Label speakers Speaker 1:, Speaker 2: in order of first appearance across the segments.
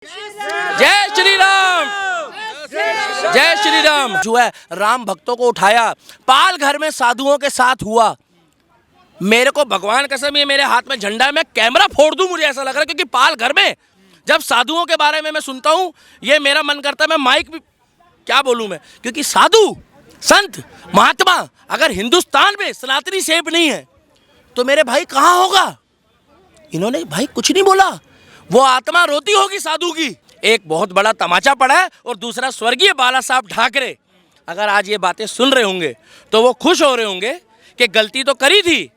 Speaker 1: जय श्री राम, जय श्री राम। जो है राम भक्तों को उठाया, पाल घर में साधुओं के साथ हुआ। मेरे को भगवान कसम ये मेरे हाथ में झंडा है, मैं कैमरा फोड़ दूं, मुझे ऐसा लग रहा है, क्योंकि पाल घर में जब साधुओं के बारे में मैं सुनता हूं, ये मेरा मन करता है मैं माइक भी क्या बोलूं मैं, क्योंकि साधु संत महात्मा अगर हिंदुस्तान में सनातनी सेब नहीं है तो मेरे भाई कहाँ होगा। इन्होंने भाई कुछ नहीं बोला, वो आत्मा रोती होगी साधु की। एक बहुत बड़ा तमाचा पड़ा है और दूसरा स्वर्गीय बाला साहब ठाकरे अगर आज ये बातें सुन रहे होंगे तो वो खुश हो रहे होंगे कि गलती तो करी थी,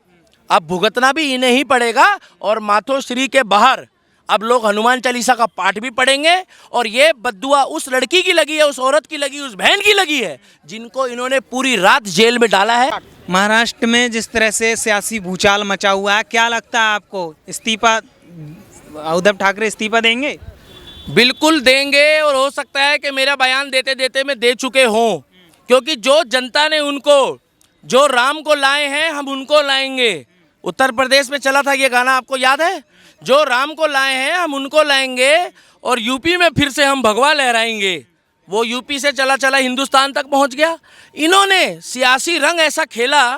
Speaker 1: अब भुगतना भी इन्हें ही पड़ेगा। और मातोश्री के बाहर अब लोग हनुमान चालीसा का पाठ भी पढ़ेंगे और ये बद्दुआ उस लड़की की लगी है, उस औरत की लगी, उस बहन की लगी है जिनको इन्होंने पूरी रात जेल में डाला है।
Speaker 2: महाराष्ट्र में जिस तरह से सियासी भूचाल मचा हुआ है, क्या लगता है आपको इस्तीफा उद्धव ठाकरे इस्तीफा देंगे?
Speaker 1: बिल्कुल देंगे, और हो सकता है कि मेरा बयान देते देते मैं दे चुके हों, क्योंकि जो जनता ने उनको, जो राम को लाए हैं हम उनको लाएंगे। उत्तर प्रदेश में चला था ये गाना, आपको याद है? जो राम को लाए हैं हम उनको लाएंगे, और यूपी में फिर से हम भगवा लहराएंगे। वो यूपी से चला चला हिंदुस्तान तक पहुंच गया। इन्होंने सियासी रंग ऐसा खेला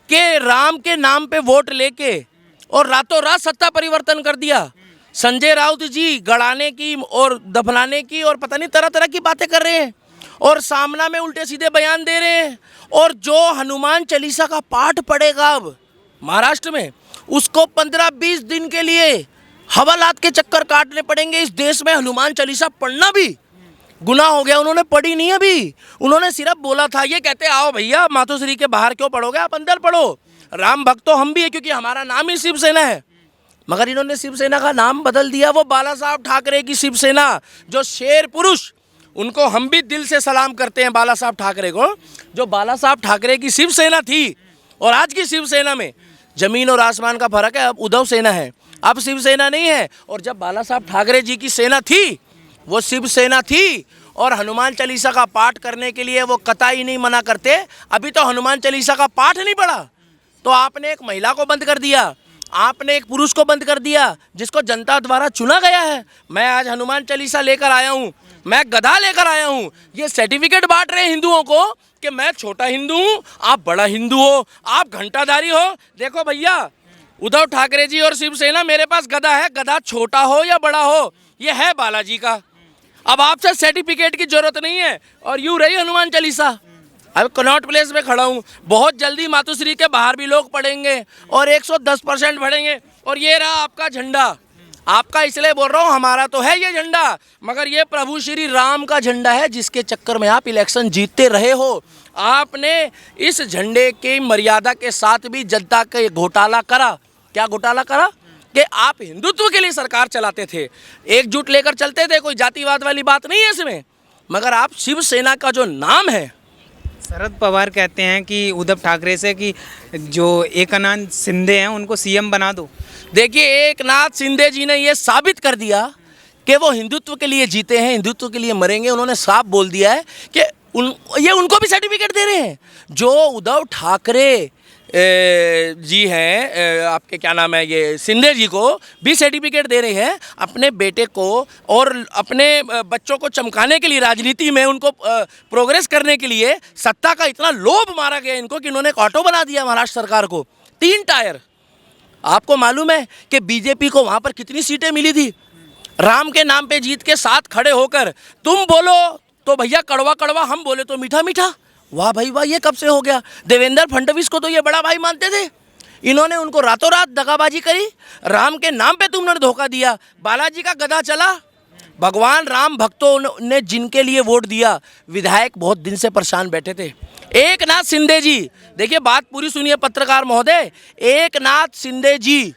Speaker 1: कि राम के नाम पे वोट लेके और रातों रात सत्ता परिवर्तन कर दिया। संजय राउत जी गड़ाने की और दफनाने की और पता नहीं तरह तरह की बातें कर रहे हैं, और सामना में उल्टे सीधे बयान दे रहे हैं। और जो हनुमान चालीसा का पाठ पढ़ेगा अब महाराष्ट्र में, उसको 15-20 दिन के लिए हवालात के चक्कर काटने पड़ेंगे। इस देश में हनुमान चालीसा पढ़ना भी गुनाह हो गया। उन्होंने पढ़ी नहीं अभी, उन्होंने सिर्फ बोला था। ये कहते आओ भैया मातोश्री के बाहर क्यों पढ़ोगे, आप अंदर पढ़ो। राम भक्त तो हम भी है, क्योंकि हमारा नाम ही शिवसेना है। मगर इन्होंने शिवसेना का नाम बदल दिया। वो बाला साहब ठाकरे की शिवसेना, जो शेर पुरुष, उनको हम भी दिल से सलाम करते हैं बाला साहब ठाकरे को। जो बाला साहब ठाकरे की शिवसेना थी और आज की शिवसेना में जमीन और आसमान का फर्क है। अब उद्धव सेना है, अब शिवसेना नहीं है। और जब बाला साहब ठाकरे जी की सेना थी वो शिवसेना थी, और हनुमान चालीसा का पाठ करने के लिए वो कतई नहीं मना करते। अभी तो हनुमान चालीसा का पाठ नहीं पढ़ा तो आपने एक महिला को बंद कर दिया, आपने एक पुरुष को बंद कर दिया जिसको जनता द्वारा चुना गया है। मैं आज हनुमान चालीसा लेकर आया हूँ, मैं गधा लेकर आया हूँ। ये सर्टिफिकेट बांट रहे हैं हिंदुओं को कि मैं छोटा हिंदू हूँ, आप बड़ा हिंदू हो, आप घंटाधारी हो। देखो भैया, उद्धव ठाकरे जी और शिवसेना, मेरे पास गधा है, गधा छोटा हो या बड़ा हो, ये है बालाजी का। अब आपसे सर्टिफिकेट की जरूरत नहीं है। और यूँ रही हनुमान चालीसा। अब कनॉट प्लेस में खड़ा हूँ, बहुत जल्दी मातोश्री के बाहर भी लोग पढ़ेंगे और 110% बढ़ेंगे। और ये रहा आपका झंडा, आपका इसलिए बोल रहा हूँ, हमारा तो है ये झंडा, मगर ये प्रभु श्री राम का झंडा है जिसके चक्कर में आप इलेक्शन जीतते रहे हो। आपने इस झंडे की मर्यादा के साथ भी जनता का घोटाला करा। क्या घोटाला करा? कि आप हिंदुत्व के लिए सरकार चलाते थे, एकजुट लेकर चलते थे, कोई जातिवाद वाली बात नहीं है इसमें। मगर आप शिवसेना का जो नाम है,
Speaker 2: शरद पवार कहते हैं कि उद्धव ठाकरे से कि जो एकनाथ शिंदे हैं उनको सीएम बना दो।
Speaker 1: देखिए, एकनाथ शिंदे जी ने ये साबित कर दिया कि वो हिंदुत्व के लिए जीते हैं, हिंदुत्व के लिए मरेंगे। उन्होंने साफ बोल दिया है कि ये उनको भी सर्टिफिकेट दे रहे हैं। जो उद्धव ठाकरे जी हैं, आपके क्या नाम है, ये शिंदे जी को भी सर्टिफिकेट दे रहे हैं अपने बेटे को और अपने बच्चों को चमकाने के लिए, राजनीति में उनको प्रोग्रेस करने के लिए। सत्ता का इतना लोभ मारा गया इनको कि इन्होंने एक ऑटो बना दिया महाराष्ट्र सरकार को, 3 टायर। आपको मालूम है कि बीजेपी को वहाँ पर कितनी सीटें मिली थी? राम के नाम पे जीत के साथ खड़े होकर तुम बोलो तो भैया कड़वा कड़वा, हम बोले तो मीठा मीठा। वाह भाई वाह, ये कब से हो गया? देवेंद्र फडणवीस को तो ये बड़ा भाई मानते थे, इन्होंने उनको रातों रात दगाबाजी करी। राम के नाम पे तुमने धोखा दिया, बालाजी का गधा चला। भगवान राम भक्तों ने जिनके लिए वोट दिया, विधायक बहुत दिन से परेशान बैठे थे। एकनाथ शिंदे जी, देखिए बात पूरी सुनिए पत्रकार महोदय, एकनाथ शिंदे जी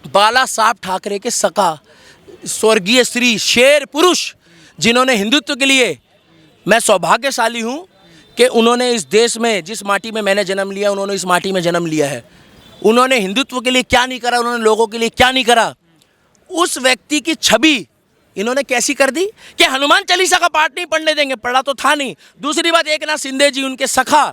Speaker 1: बाला साहब ठाकरे के सका स्वर्गीय श्री शेर पुरुष, जिन्होंने हिंदुत्व के लिए, मैं सौभाग्यशाली हूँ कि उन्होंने इस देश में, जिस माटी में मैंने जन्म लिया, उन्होंने इस माटी में जन्म लिया है। उन्होंने हिंदुत्व के लिए क्या नहीं करा, उन्होंने लोगों के लिए क्या नहीं करा, उस व्यक्ति की छवि इन्होंने कैसी कर दी कि हनुमान चालीसा का पाठ नहीं पढ़ने देंगे। पढ़ा तो था नहीं। दूसरी बात, एकनाथ शिंदे जी उनके सखा,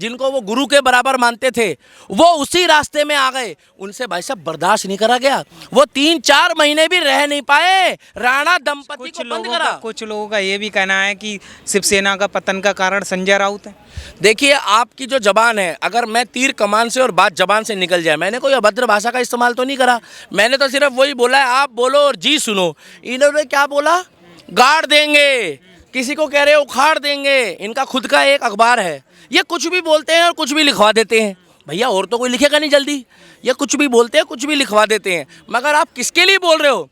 Speaker 1: जिनको वो गुरु के बराबर मानते थे, वो उसी रास्ते में आ गए। उनसे भाई साहब बर्दाश्त नहीं करा गया। वो 3-4 महीने भी रह नहीं पाए, राणा दंपति को बंद करा।
Speaker 2: कुछ लोगों का ये भी कहना है कि शिवसेना का पतन का कारण संजय राउत है।
Speaker 1: देखिए, आपकी जो जबान है, अगर मैं तीर कमान से और बात जबान से निकल जाए, मैंने कोई अभद्र भाषा का इस्तेमाल तो नहीं करा। मैंने तो सिर्फ वही बोला है, आप बोलो और जी सुनो। इन्होंने क्या बोला? गाड़ देंगे, किसी को कह रहे उखाड़ देंगे। इनका खुद का एक अखबार है, ये कुछ भी बोलते हैं और कुछ भी लिखवा देते हैं। भैया और तो कोई लिखेगा नहीं जल्दी, ये कुछ भी बोलते हैं, कुछ भी लिखवा देते हैं। मगर आप किसके लिए बोल रहे हो?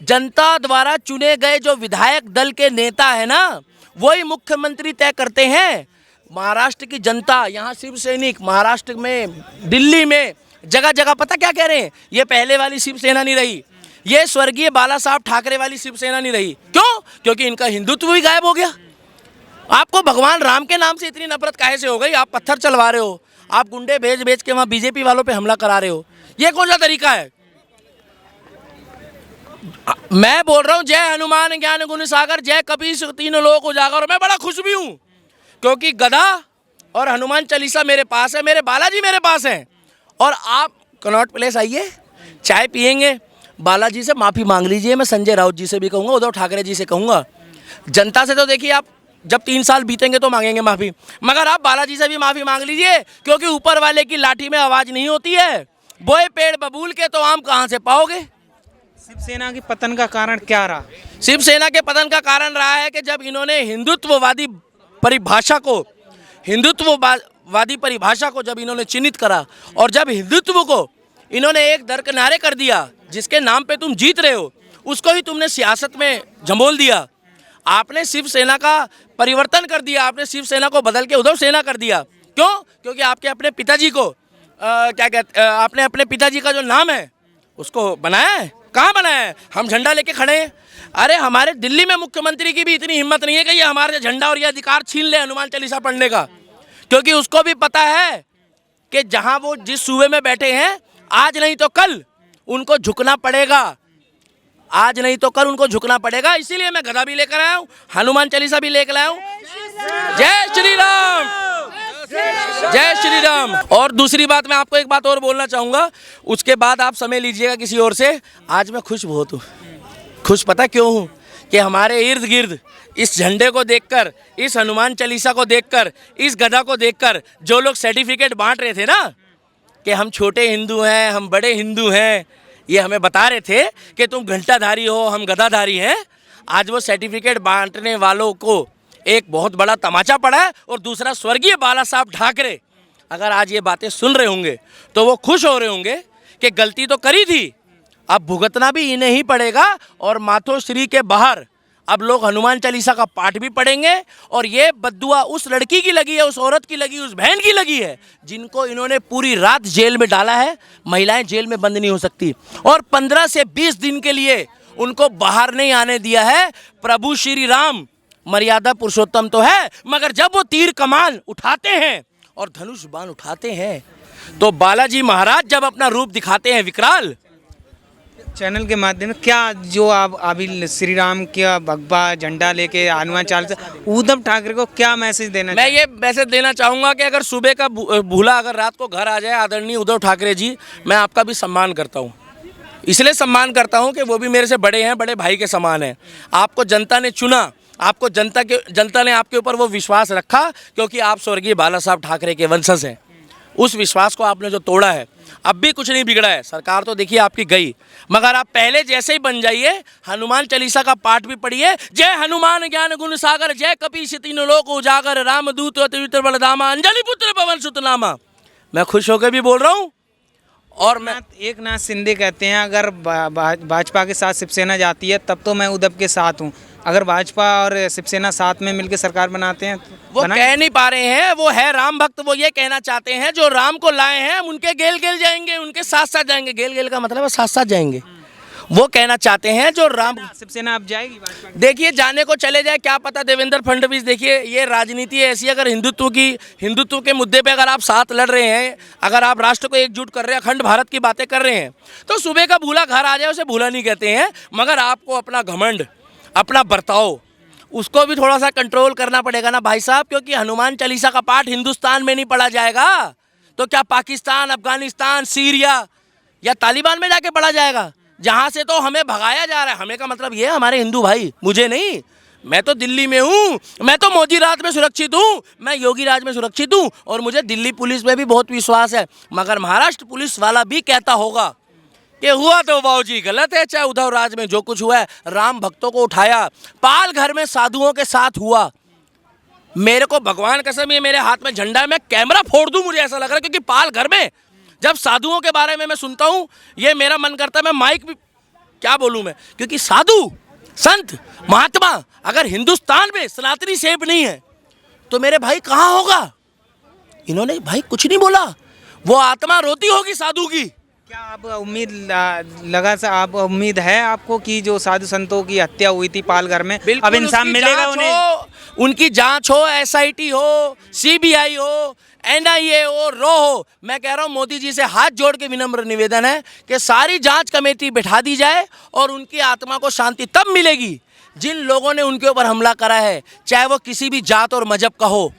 Speaker 1: जनता द्वारा चुने गए जो विधायक दल के नेता है ना, वही मुख्यमंत्री तय करते हैं। महाराष्ट्र की जनता, यहाँ शिव सैनिक, महाराष्ट्र में, दिल्ली में, जगह जगह पता क्या कह रहे हैं? ये पहले वाली शिवसेना नहीं रही, ये स्वर्गीय बाला साहब ठाकरे वाली शिवसेना नहीं रही। क्यों? क्योंकि इनका हिंदुत्व भी गायब हो गया। आपको भगवान राम के नाम से इतनी नफरत काहे से हो गई? आप पत्थर चलवा रहे हो, आप गुंडे भेज भेज के वहाँ बीजेपी वालों पे हमला करा रहे हो, ये कौन सा तरीका है? मैं बोल रहा हूँ जय हनुमान ज्ञान गुण सागर, जय कपीस तीनों लोक उजागर। मैं बड़ा खुश भी हूँ क्योंकि गदा और हनुमान चालीसा मेरे पास है, मेरे बालाजी मेरे पास हैं। और आप कनॉट प्लेस आइए, चाय पियेंगे, बालाजी से माफ़ी मांग लीजिए। मैं संजय राउत जी से भी कहूँगा, उद्धव ठाकरे जी से कहूँगा। जनता से तो देखिए, आप जब 3 साल बीतेंगे तो मांगेंगे माफ़ी, मगर आप बालाजी से भी माफ़ी मांग लीजिए, क्योंकि ऊपर वाले की लाठी में आवाज़ नहीं होती है। बोए पेड़ बबूल के तो आम कहाँ से पाओगे?
Speaker 2: शिवसेना के पतन का कारण क्या रहा?
Speaker 1: शिवसेना के पतन का कारण रहा है कि जब इन्होंने हिंदुत्ववादी परिभाषा को जब इन्होंने चिन्हित करा, और जब हिंदुत्व को इन्होंने एक दरकिनारे कर दिया, जिसके नाम पे तुम जीत रहे हो, उसको ही तुमने सियासत में झमोल दिया। आपने शिवसेना का परिवर्तन कर दिया, आपने शिवसेना को बदल के उद्धव सेना कर दिया। क्यों? क्योंकि आपके अपने पिताजी को आपने अपने पिताजी का जो नाम है उसको बनाया है। कहाँ बनाया है? हम झंडा लेके खड़े हैं। अरे हमारे दिल्ली में मुख्यमंत्री की भी इतनी हिम्मत नहीं है कि ये हमारे झंडा और ये अधिकार छीन ले हनुमान चालीसा पढ़ने का, क्योंकि उसको भी पता है कि जहाँ वो जिस सूबे में बैठे हैं, आज नहीं तो कल उनको झुकना पड़ेगा, आज नहीं तो कल उनको झुकना पड़ेगा। इसीलिए मैं गदा भी लेकर आया हूँ, हनुमान चालीसा भी लेकर आया हूँ। जय श्री राम, जय श्री राम। और दूसरी बात, मैं आपको एक बात और बोलना चाहूँगा, उसके बाद आप समय लीजिएगा किसी और से। आज मैं खुश बहुत हूँ। खुश पता क्यों हूँ? कि हमारे इर्द गिर्द इस झंडे को देखकर, इस हनुमान चालीसा को देखकर, इस गदा को देखकर जो लोग सर्टिफिकेट बांट रहे थे ना कि हम छोटे हिंदू हैं, हम बड़े हिंदू हैं, ये हमें बता रहे थे कि तुम घंटाधारी हो, हम गदाधारी हैं। आज वो सर्टिफिकेट बांटने वालों को एक बहुत बड़ा तमाचा पड़ा है। और दूसरा, स्वर्गीय बाला साहब ठाकरे अगर आज ये बातें सुन रहे होंगे तो वो खुश हो रहे होंगे कि गलती तो करी थी, अब भुगतना भी इन्हें ही पड़ेगा। और मातोश्री के बाहर अब लोग हनुमान चालीसा का पाठ भी पढ़ेंगे। और ये बद्दुआ उस लड़की की लगी है, उस औरत की लगी, उस बहन की लगी है जिनको इन्होंने पूरी रात जेल में डाला है। महिलाएं जेल में बंद नहीं हो सकती, और 15 से 20 दिन के लिए उनको बाहर नहीं आने दिया है। प्रभु श्री राम मर्यादा पुरुषोत्तम तो है, मगर जब वो तीर कमान उठाते हैं और धनुष बाण उठाते हैं, तो बालाजी महाराज जब अपना रूप दिखाते हैं विकराल।
Speaker 2: चैनल के माध्यम से क्या जो आप अभी श्री राम का भगवा झंडा लेके हनुमान चालीसा, उद्धव ठाकरे को क्या मैसेज देना?
Speaker 1: मैं ये मैसेज देना चाहूँगा कि अगर सुबह का भूला अगर रात को घर आ जाए, आदरणीय उद्धव ठाकरे जी, मैं आपका भी सम्मान करता हूँ। इसलिए सम्मान करता हूँ कि वो भी मेरे से बड़े हैं, बड़े भाई के समान हैं। आपको जनता ने चुना, आपको जनता ने आपके ऊपर वो विश्वास रखा क्योंकि आप स्वर्गीय बाला साहब ठाकरे के वंशज हैं। उस विश्वास को आपने जो तोड़ा है, अब भी कुछ नहीं बिगड़ा है। सरकार तो देखिए आपकी गई, मगर आप पहले जैसे ही बन जाइए। हनुमान चालीसा का पाठ भी पढ़िए। जय हनुमान ज्ञान गुण सागर, जय कपीस तीनों लोक उजागर, रामदूत अतुलित बलधामा, अंजलि पुत्र पवन सुत नामा। मैं खुश होकर भी बोल रहा हूँ। और मैं
Speaker 2: एकनाथ शिंदे कहते हैं अगर भाजपा के साथ शिवसेना जाती है तब तो मैं उद्धव के साथ हूँ, अगर भाजपा और शिवसेना साथ में मिलकर सरकार बनाते हैं
Speaker 1: वो कह नहीं पा रहे हैं। वो है राम भक्त, वो ये कहना चाहते हैं जो राम को लाए हैं हम उनके गेल गेल जाएंगे, उनके साथ साथ जाएंगे। गेल गेल का मतलब है साथ साथ जाएंगे। वो कहना चाहते हैं जो राम।
Speaker 2: शिवसेना अब जाएगी?
Speaker 1: देखिए जाने को चले जाए, क्या पता। देवेंद्र फडणवीस, देखिए ये राजनीति ऐसी, अगर हिंदुत्व के मुद्दे पे अगर आप साथ लड़ रहे हैं, अगर आप राष्ट्र को एकजुट कर रहे हैं, अखंड भारत की बातें कर रहे हैं, तो सुबह का भूला घर आ जाए उसे भूला नहीं कहते हैं। मगर आपको अपना घमंड, अपना बर्ताव उसको भी थोड़ा सा कंट्रोल करना पड़ेगा ना भाई साहब, क्योंकि हनुमान चालीसा का पाठ हिंदुस्तान में नहीं पढ़ा जाएगा तो क्या पाकिस्तान, अफगानिस्तान, सीरिया या तालिबान में जाके पढ़ा जाएगा, जहां से तो हमें भगाया जा रहा है। हमें का मतलब ये है हमारे हिंदू भाई, मुझे नहीं, मैं तो दिल्ली में हूँ, मैं तो मोदी राज में सुरक्षित हूँ, मैं योगी राज में सुरक्षित हूँ और मुझे दिल्ली पुलिस में भी बहुत विश्वास है। मगर महाराष्ट्र पुलिस वाला भी कहता होगा कि हुआ तो बाबूजी गलत है, चाहे उद्धव राज में जो कुछ हुआ है, राम भक्तों को उठाया, पाल घर में साधुओं के साथ हुआ। मेरे को भगवान कसम, ये मेरे हाथ में झंडा है, मैं कैमरा फोड़ दूं, मुझे ऐसा लग रहा है, क्योंकि पाल घर में जब साधुओं के बारे में मैं सुनता हूँ, ये मेरा मन करता है मैं माइक भी क्या बोलूँ मैं, क्योंकि साधु संत महात्मा अगर हिंदुस्तान में सनातनी सेब नहीं है तो मेरे भाई कहाँ होगा। इन्होंने भाई कुछ नहीं बोला, वो आत्मा रोती होगी साधु की।
Speaker 2: क्या आप आप उम्मीद है आपको कि जो साधु संतों की हत्या हुई थी पालघर में, अब इंसाफ मिलेगा उन्हें?
Speaker 1: उनकी जांच हो, एसआईटी हो, सीबीआई हो, एनआईए हो, रो हो, मैं कह रहा हूं मोदी जी से हाथ जोड़ के विनम्र निवेदन है कि सारी जांच कमेटी बिठा दी जाए और उनकी आत्मा को शांति तब मिलेगी जिन लोगों ने उनके ऊपर हमला करा है, चाहे वो किसी भी जात और मजहब का हो,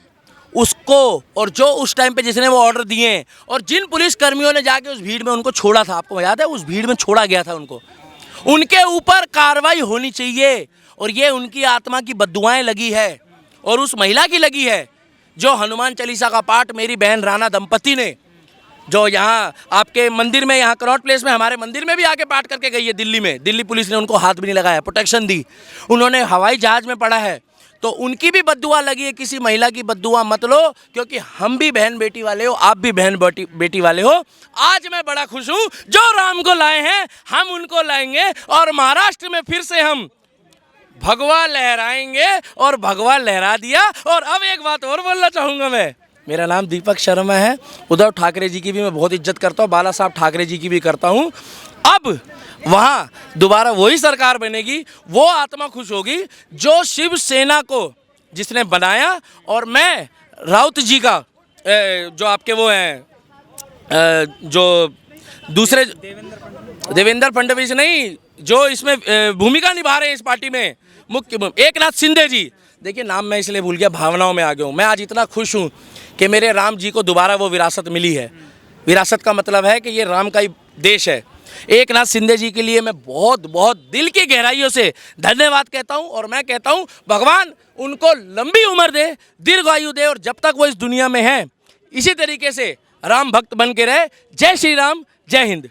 Speaker 1: उसको, और जो उस टाइम पे जिसने वो ऑर्डर दिए हैं, और जिन पुलिस कर्मियों ने जाके उस भीड़ में उनको छोड़ा था, आपको याद है उस भीड़ में छोड़ा गया था उनको, उनके ऊपर कार्रवाई होनी चाहिए। और ये उनकी आत्मा की बद्दुआएं लगी है और उस महिला की लगी है जो हनुमान चालीसा का पाठ मेरी बहन राणा दंपति ने, जो यहाँ आपके मंदिर में, यहाँ कनॉट प्लेस में हमारे मंदिर में भी आके पाठ करके गई है दिल्ली में, दिल्ली पुलिस ने उनको हाथ भी नहीं लगाया, प्रोटेक्शन दी, उन्होंने हवाई जहाज में पढ़ा है, तो उनकी भी बद्दुआ लगी है। किसी महिला की बद्दुआ मत लो, क्योंकि हम भी बहन बेटी वाले हो, आप भी बहन बेटी वाले हो। आज मैं बड़ा खुश हूँ, जो राम को लाए हैं हम उनको लाएंगे और महाराष्ट्र में फिर से हम भगवा लहराएंगे और भगवा लहरा दिया। और अब एक बात और बोलना चाहूँगा मैं, मेरा नाम दीपक शर्मा है, उद्धव ठाकरे जी की भी मैं बहुत इज्जत करता हूँ, बाला साहब ठाकरे जी की भी करता हूँ। अब वहाँ दोबारा वही सरकार बनेगी, वो आत्मा खुश होगी जो शिवसेना को जिसने बनाया, और मैं राउत जी का जो आपके वो हैं जो दूसरे देवेंद्र फडणवीस नहीं, जो इसमें भूमिका निभा रहे हैं इस पार्टी में, मुख्य एकनाथ शिंदे जी, देखिए नाम मैं इसलिए भूल गया, भावनाओं में आ गया हूँ। मैं आज इतना खुश हूँ कि मेरे राम जी को दोबारा वो विरासत मिली है। विरासत का मतलब है कि ये राम का ही देश है। एकनाथ शिंदे जी के लिए मैं बहुत बहुत दिल की गहराइयों से धन्यवाद कहता हूं, और मैं कहता हूं भगवान उनको लंबी उम्र दे, दीर्घायु दे, और जब तक वो इस दुनिया में हैं इसी तरीके से राम भक्त बन के रहे। जय श्री राम, जय हिंद।